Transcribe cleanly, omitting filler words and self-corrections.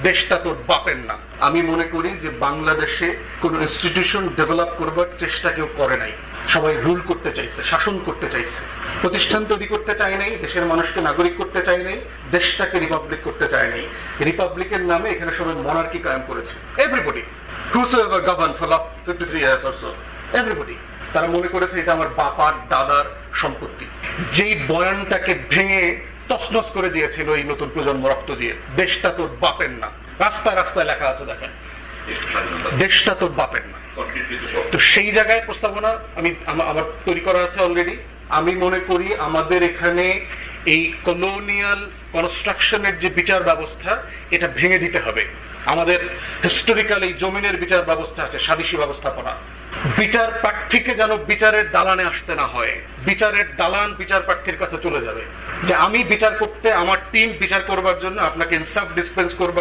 দেশটা তোর বাপের না। আমি মনে করি যে বাংলাদেশে কোন ইনস্টিটিউশন ডেভেলপ করবার চেষ্টা কেউ করে নাই। সবাই রুল করতে চাইছে, শাসন করতে চাইছে, প্রতিষ্ঠান তৈরি করতে চায় নাই, দেশের মানুষকে নাগরিক করতে চায় নাই, দেশটাকে রিপাবলিক করতে চায় নাই। রিপাবলিকের নামে এখানে সবাই মনার্কি কায়েম করেছে। Everybody whosoever governed for last 53 years or so, everybody, তারা মনে করেছে এটা আমার বাবার দাদার সম্পত্তি। যেই বয়ানটাকে ভেঙে তছনছ করে দিয়েছিল এই নতুন প্রজন্ম রক্ত দিয়ে, দেশটা তোর বাপের না, রাস্তায় রাস্তায় লেখা আছে দেখেন, দেশটা তোর বাপের না। তো সেই জায়গায় প্রস্তাবনা আমার তৈরি করা আছে অলরেডি। আমি মনে করি আমাদের এখানে এই কলোনিয়াল কনস্ট্রাকশনের যে বিচার ব্যবস্থা, এটা ভেঙে দিতে হবে। আমাদের হিস্টোরিক্যাল এই জমিনের বিচার ব্যবস্থা আছে, সালিশি ব্যবস্থাপনা, বিচার প্রার্থীকে যেন বিচারের দালানে আসতে না হয়। বিচারের দালান বিচার প্রার্থীর কাছে চলে যাবে, যে আমি বিচার করতে, আমার টিম বিচার করবার জন্য আপনাকে ইনসাফ ডিসপেন্স করবে।